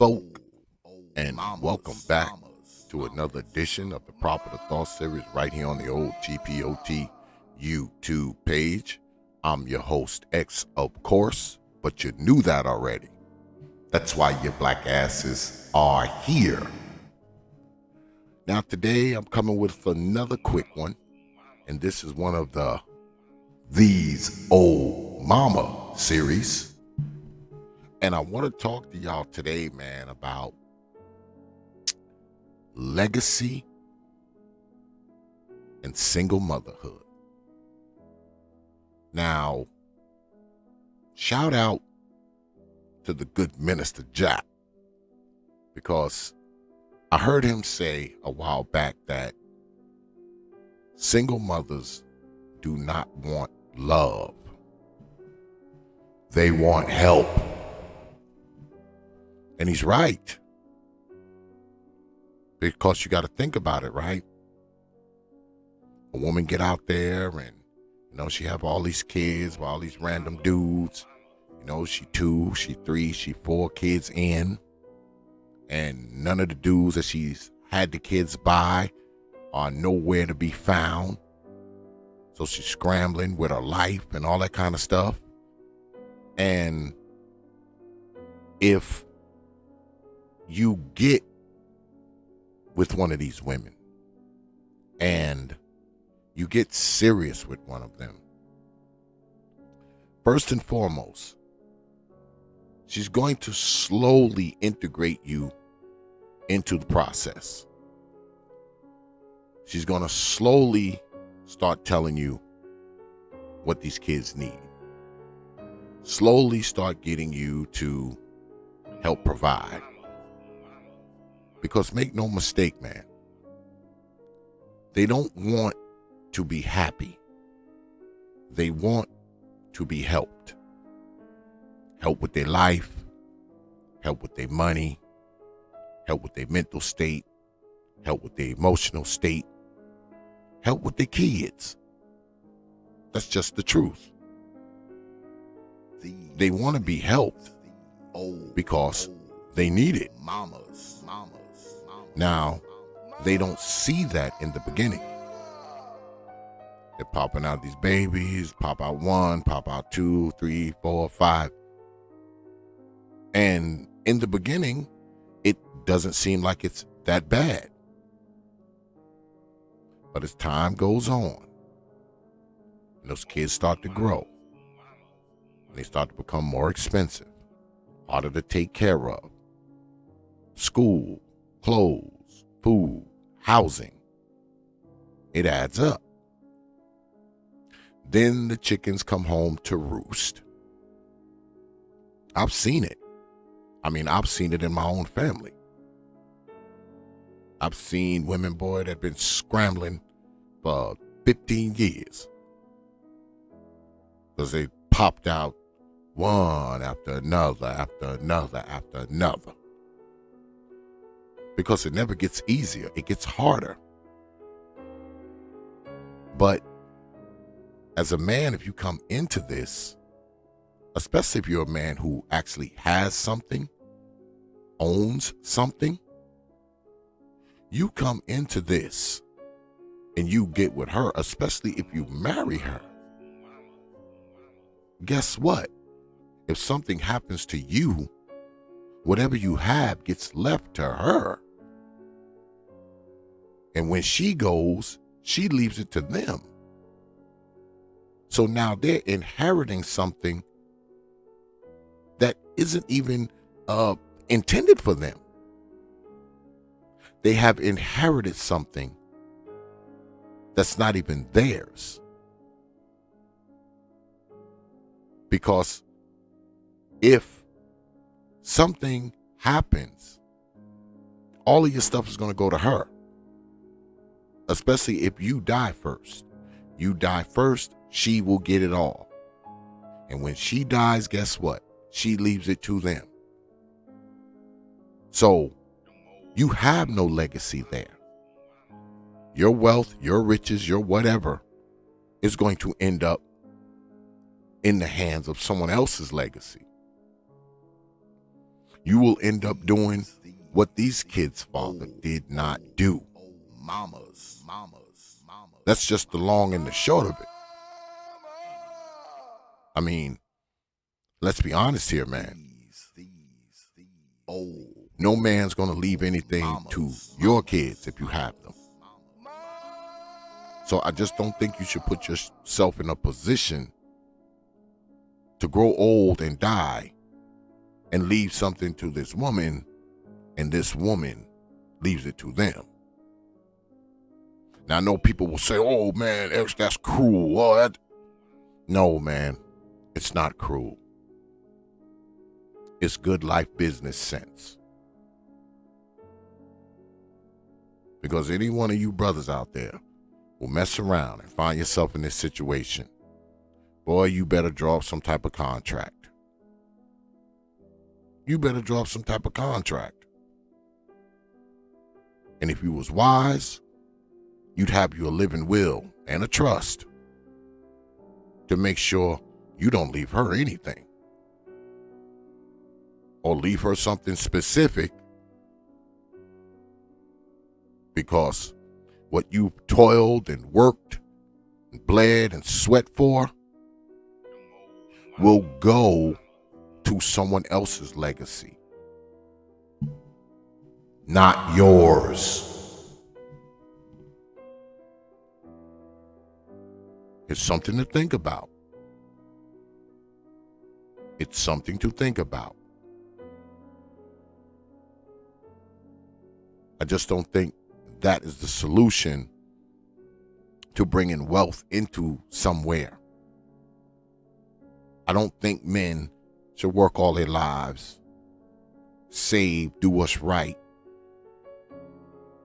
folk, and welcome back to another edition of the Proper Thought series right here on the old T.P.O.T YouTube page. I'm your host, X, of course, but you knew that already. That's why your black asses are here. Now today I'm coming with another quick one, and this is one of these Ole MaMa series. And I want to talk to y'all today, man, about legacy and single motherhood. Now, shout out to the good MinisterJap, because I heard him say a while back that single mothers do not want love. They want help. And he's right. Because you got to think about it, right? A woman get out there and, she have all these kids with all these random dudes. She 2, she 3, she 4 kids in. And none of the dudes that she's had the kids by are nowhere to be found. So she's scrambling with her life and all that kind of stuff. And if you get with one of these women and you get serious with one of them, first and foremost, she's going to slowly integrate you into the process. She's going to slowly start telling you what these kids need. Slowly start getting you to help provide. Because make no mistake, man, they don't want to be happy. They want to be helped. Help with their life, help with their money, help with their mental state, help with their emotional state, help with their kids. That's just the truth. They want to be helped because they need it. Now, they don't see that in the beginning. They're popping out these babies, pop out 1, pop out 2, 3, 4, 5. And in the beginning, it doesn't seem like it's that bad. But as time goes on, and those kids start to grow, and they start to become more expensive, harder to take care of, school, clothes, food, housing, it adds up. Then the chickens come home to roost. I've seen it. I've seen it in my own family. I've seen women, boy, that have been scrambling for 15 years because they popped out one after another, after another, after another. Because it never gets easier. It gets harder. But as a man, if you come into this, especially if you're a man who actually has something, owns something, you come into this and you get with her, especially if you marry her. Guess what? If something happens to you, whatever you have gets left to her. And when she goes, she leaves it to them. So now they're inheriting something that isn't even intended for them. They have inherited something that's not even theirs. Because if something happens, all of your stuff is going to go to her. Especially if you die first. You die first, she will get it all. And when she dies, guess what? She leaves it to them. So you have no legacy there. Your wealth, your riches, your whatever is going to end up in the hands of someone else's legacy. You will end up doing what these kids' father did not do. That's just the long and the short of it. I mean, let's be honest here, man. No man's gonna leave anything to your kids if you have them. So I just don't think you should put yourself in a position to grow old and die and leave something to this woman, and this woman leaves it to them. Now I know people will say, "Oh man, X, that's cruel." Oh, no, man, it's not cruel. It's good life business sense. Because any one of you brothers out there will mess around and find yourself in this situation, boy, you better draw up some type of contract. You better draw up some type of contract. And if you was wise, you'd have you a living will and a trust to make sure you don't leave her anything. Or leave her something specific, because what you toiled and worked and bled and sweat for will go to someone else's legacy, not yours. It's something to think about. It's something to think about. I just don't think that is the solution to bringing wealth into somewhere. I don't think men should work all their lives, save, do what's right,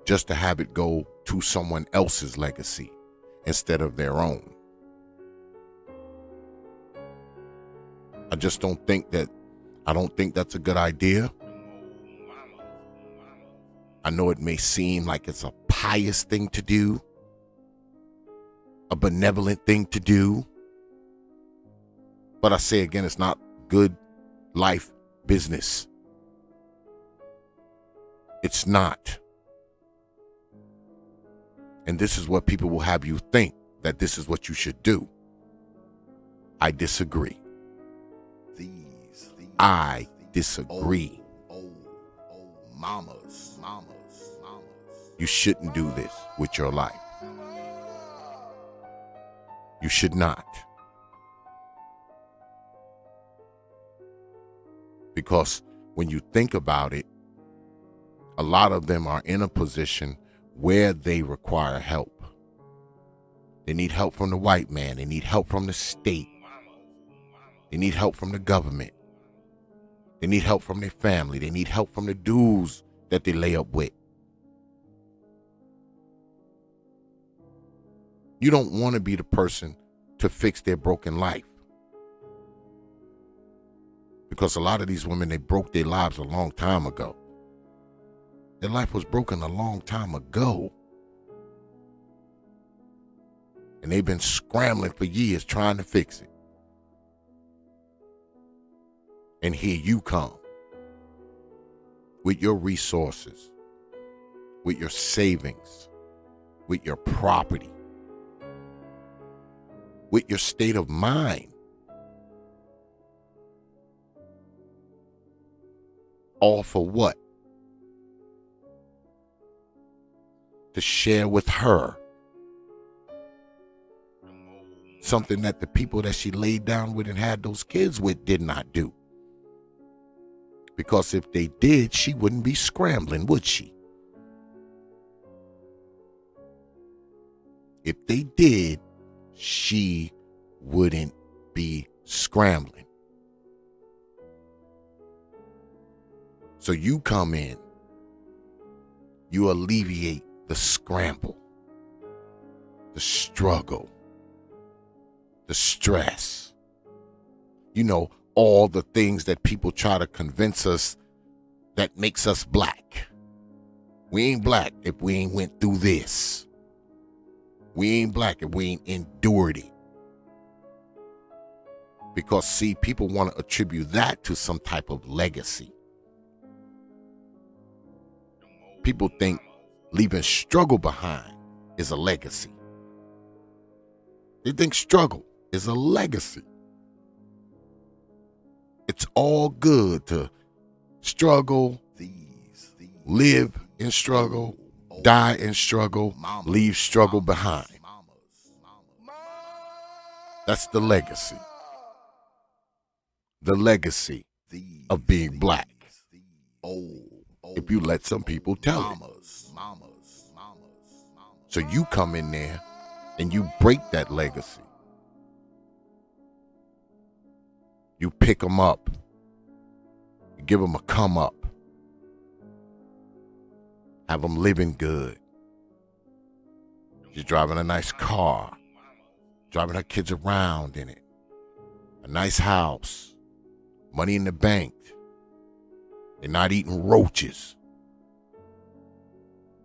just to have it go to someone else's legacy instead of their own. I just don't think that's a good idea. I know it may seem like it's a pious thing to do, a benevolent thing to do, but I say again, it's not good life business. It's not. And this is what people will have you think, that this is what you should do. I disagree. I disagree. Mamas. You shouldn't do this with your life. You should not. Because when you think about it, a lot of them are in a position where they require help. They need help from the white man. They need help from the state. They need help from the government. They need help from their family. They need help from the dudes that they lay up with. You don't want to be the person to fix their broken life. Because a lot of these women, they broke their lives a long time ago. Their life was broken a long time ago. And they've been scrambling for years trying to fix it. And here you come with your resources, with your savings, with your property, with your state of mind. All for what? To share with her something that the people that she laid down with and had those kids with did not do. Because if they did, she wouldn't be scrambling, would she? If they did, she wouldn't be scrambling. So you come in, you alleviate the scramble, the struggle, the stress. You know, all the things that people try to convince us that makes us black. We ain't black if we ain't went through this. We ain't black if we ain't endured it. Because see, people want to attribute that to some type of legacy. people think leaving struggle behind is a legacy. They think struggle is a legacy. It's all good to struggle, live in struggle, die in struggle, leave struggle behind. That's the legacy. The legacy of being black. If you let some people tell it. So you come in there and you break that legacy. You pick them up. You give them a come up. Have them living good. She's driving a nice car. Driving her kids around in it. A nice house. Money in the bank. They're not eating roaches.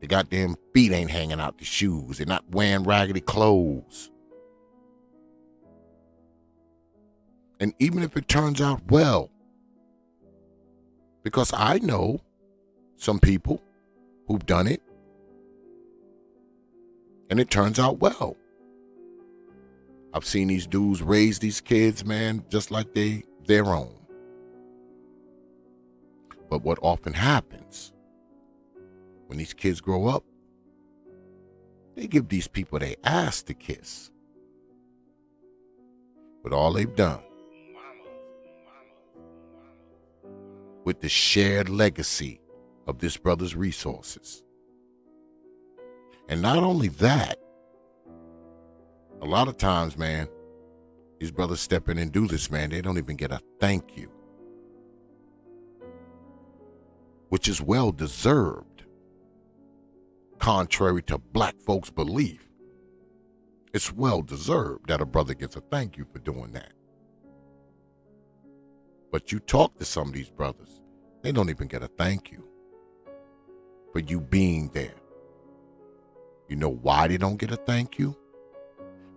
Their goddamn feet ain't hanging out the shoes. They're not wearing raggedy clothes. And even if it turns out well, because I know some people who've done it, and it turns out well. I've seen these dudes raise these kids, man, just like their own. But what often happens when these kids grow up, they give these people their ass to kiss. But all they've done with the shared legacy of this brother's resources. And not only that, a lot of times, man, these brothers step in and do this, man, they don't even get a thank you. Which is well deserved. Contrary to black folks' belief, it's well deserved that a brother gets a thank you for doing that. But you talk to some of these brothers, they don't even get a thank you for you being there. You know why they don't get a thank you?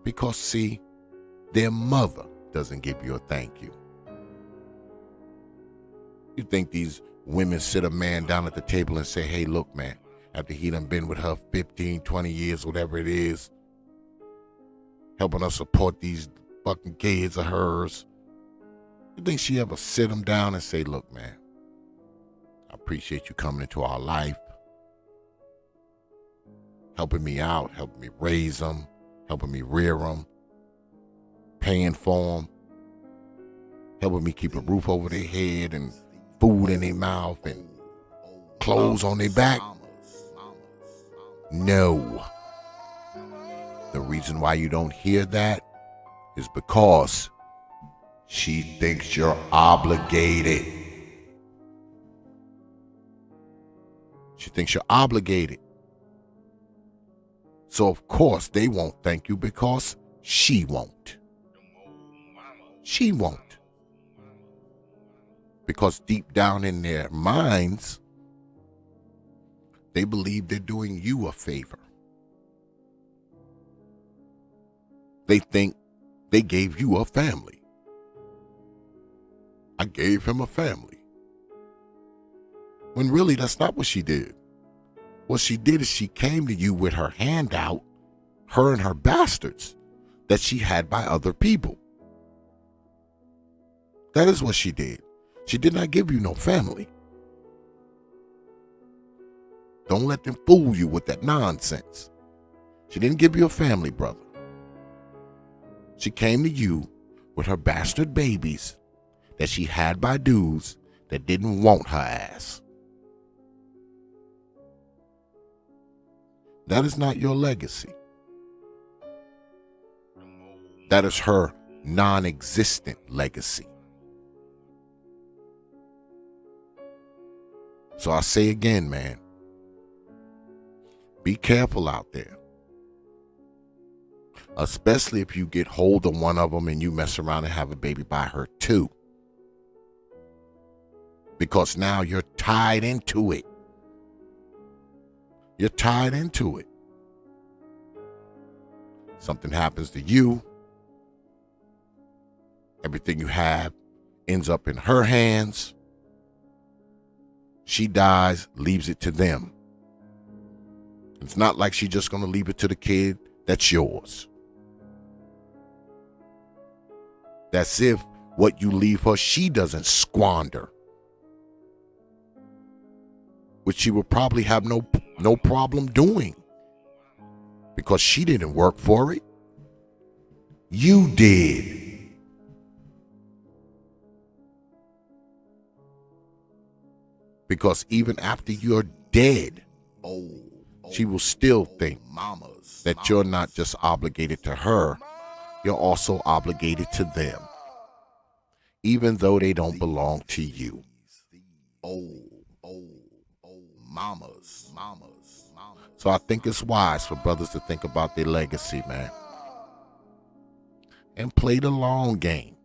Because, see, their mother doesn't give you a thank you. You think these women sit a man down at the table and say, hey, look, man, after he done been with her 15, 20 years, whatever it is, helping us support these fucking kids of hers. You think she ever sit him down and say, look, man, I appreciate you coming into our life, helping me out, helping me raise them, helping me rear them, paying for them, helping me keep a roof over their head and food in their mouth and clothes on their back? No. The reason why you don't hear that is because she thinks you're obligated. She thinks you're obligated. So of course they won't thank you because she won't. She won't. Because deep down in their minds, they believe they're doing you a favor. They think they gave you a family. I gave him a family. When really that's not what she did. What she did is she came to you with her hand out, her and her bastards, that she had by other people. That is what she did. She did not give you no family. Don't let them fool you with that nonsense. She didn't give you a family, brother. She came to you with her bastard babies that she had by dudes that didn't want her ass. That is not your legacy. That is her non-existent legacy. So I say again, man, be careful out there. Especially if you get hold of one of them and you mess around and have a baby by her too. Because now you're tied into it. You're tied into it. Something happens to you. Everything you have ends up in her hands. She dies, leaves it to them. It's not like she's just going to leave it to the kid. That's yours. That's if what you leave her, she doesn't squander, which she would probably have no problem doing because she didn't work for it. You did. Because even after you're dead, she will still think that you're not just obligated to her, you're also obligated to them, even though they don't belong to you. So I think it's wise for brothers to think about their legacy, man, and play the long game.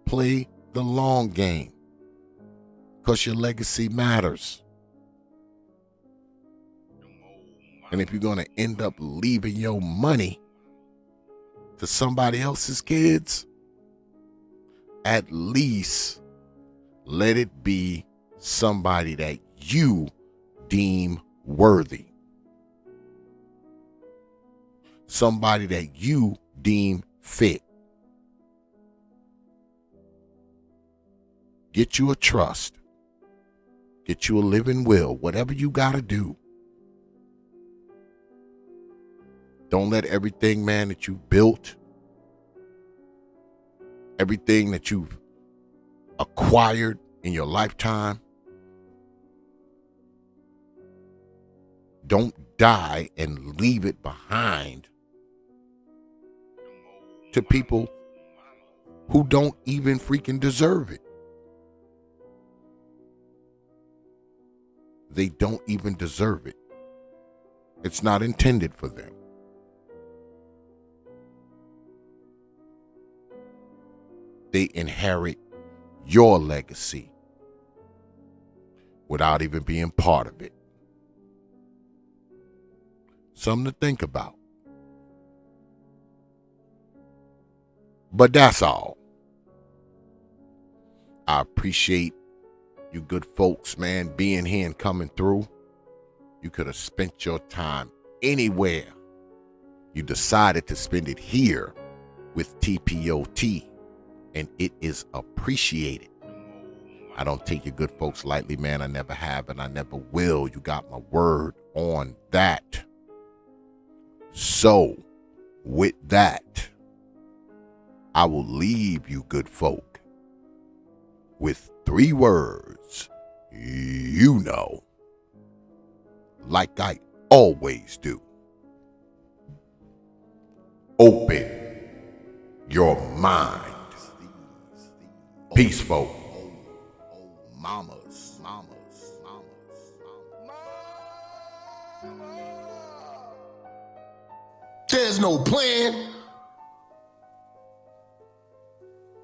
Play the long game, because your legacy matters. And if you're going to end up leaving your money to somebody else's kids, at least let it be somebody that you deem worthy. Somebody that you deem fit. Get you a trust. Get you a living will. Whatever you got to do. Don't let everything, man, that you built, everything that you've acquired in your lifetime, don't die and leave it behind to people who don't even freaking deserve it. They don't even deserve it. It's not intended for them. They inherit your legacy without even being part of it. Something to think about. But that's all. I appreciate you good folks, man, being here and coming through. You could have spent your time anywhere. You decided to spend it here with T.P.O.T, and it is appreciated. I don't take your good folks lightly, man. I never have and I never will. You got my word on that. So, with that, I will leave you good folk with 3 words, you know, like I always do. Open your mind. Peace, folk. Mamas. There's no plan.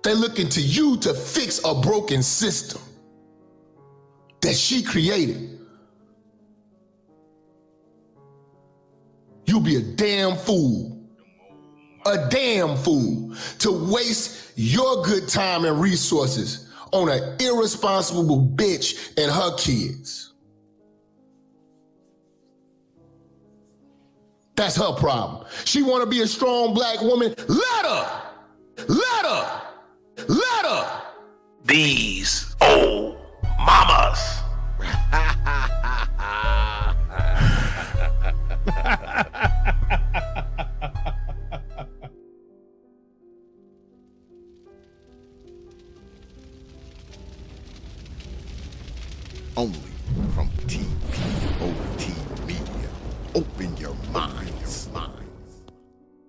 They're looking to you to fix a broken system that she created. You'll be a damn fool to waste your good time and resources on an irresponsible bitch and her kids. That's her problem. She want to be a strong black woman. Let her. These old mamas. Only from T.